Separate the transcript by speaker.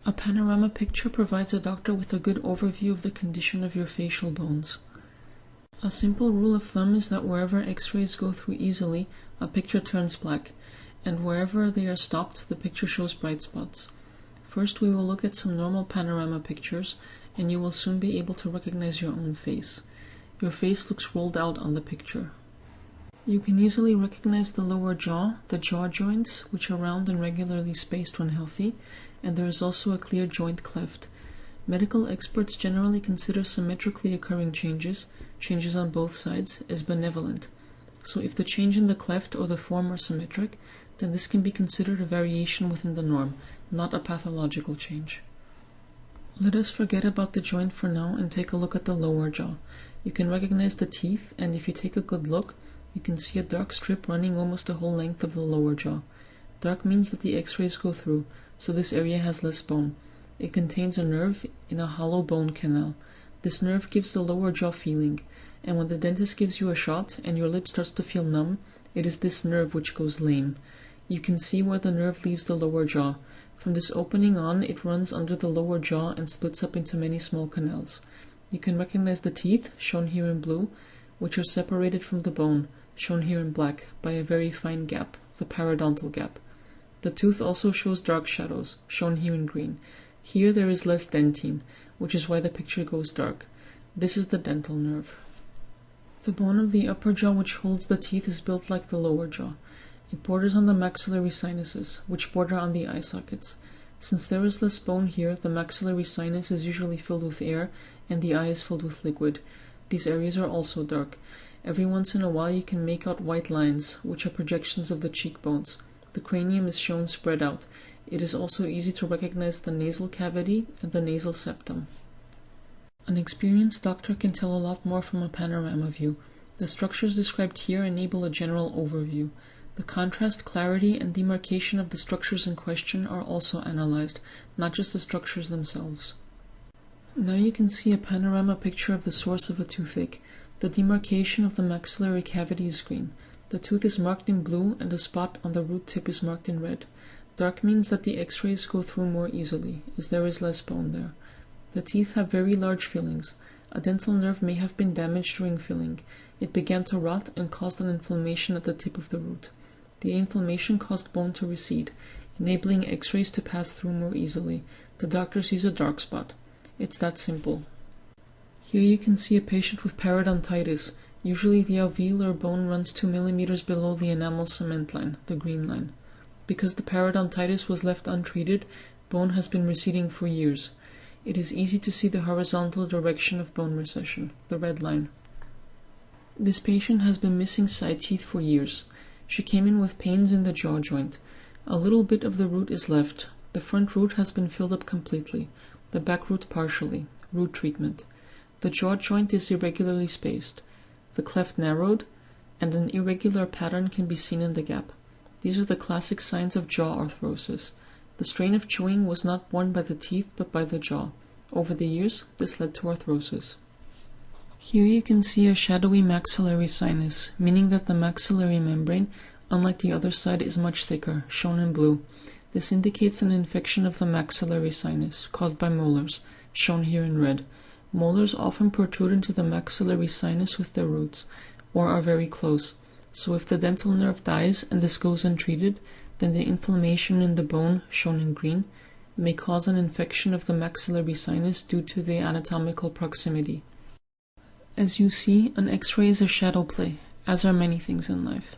Speaker 1: A panorama picture provides a doctor with a good overview of the condition of your facial bones. A simple rule of thumb is that wherever X-rays go through easily, a picture turns black, and wherever they are stopped, the picture shows bright spots. First, we will look at some normal panorama pictures, and you will soon be able to recognize your own face. Your face looks rolled out on the picture. You can easily recognize the lower jaw, the jaw joints, which are round and regularly spaced when healthy, and there is also a clear joint cleft. Medical experts generally consider symmetrically occurring changes on both sides, as benevolent. So if the change in the cleft or the form are symmetric, then this can be considered a variation within the norm, not a pathological change. Let us forget about the joint for now and take a look at the lower jaw. You can recognize the teeth, and if you take a good look, you can see a dark strip running almost the whole length of the lower jaw. Dark means that the X-rays go through, so this area has less bone. It contains a nerve in a hollow bone canal. This nerve gives the lower jaw feeling, and when the dentist gives you a shot and your lip starts to feel numb, it is this nerve which goes lame. You can see where the nerve leaves the lower jaw. From this opening on, it runs under the lower jaw and splits up into many small canals. You can recognize the teeth, shown here in blue, which are separated from the bone, shown here in black, by a very fine gap, the periodontal gap. The tooth also shows dark shadows, shown here in green. Here there is less dentine, which is why the picture goes dark. This is the dental nerve. The bone of the upper jaw which holds the teeth is built like the lower jaw. It borders on the maxillary sinuses, which border on the eye sockets. Since there is less bone here, the maxillary sinus is usually filled with air, and the eye is filled with liquid. These areas are also dark. Every once in a while you can make out white lines, which are projections of the cheekbones. The cranium is shown spread out. It is also easy to recognize the nasal cavity and the nasal septum. An experienced doctor can tell a lot more from a panorama view. The structures described here enable a general overview. The contrast, clarity, and demarcation of the structures in question are also analyzed, not just the structures themselves. Now you can see a panorama picture of the source of a toothache. The demarcation of the maxillary cavity is green. The tooth is marked in blue, and a spot on the root tip is marked in red. Dark means that the X-rays go through more easily, as there is less bone there. The teeth have very large fillings. A dental nerve may have been damaged during filling. It began to rot and caused an inflammation at the tip of the root. The inflammation caused bone to recede, enabling X-rays to pass through more easily. The doctor sees a dark spot. It's that simple. Here you can see a patient with peritonitis. Usually the alveolar bone runs 2 mm below the enamel cement line, the green line. Because the peritonitis was left untreated, bone has been receding for years. It is easy to see the horizontal direction of bone recession, the red line. This patient has been missing side teeth for years. She came in with pains in the jaw joint. A little bit of the root is left. The front root has been filled up completely, the back root partially, root treatment. The jaw joint is irregularly spaced, the cleft narrowed, and an irregular pattern can be seen in the gap. These are the classic signs of jawarthrosis. The strain of chewing was not borne by the teeth but by the jaw. Over the years, this led to arthrosis. Here you can see a shadowy maxillary sinus, meaning that the maxillary membrane, unlike the other side, is much thicker, shown in blue. This indicates an infection of the maxillary sinus, caused by molars, shown here in red. Molars often protrude into the maxillary sinus with their roots, or are very close. So if the dental nerve dies and this goes untreated, then the inflammation in the bone, shown in green, may cause an infection of the maxillary sinus due to the anatomical proximity. As you see, an X-ray is a shadow play, as are many things in life.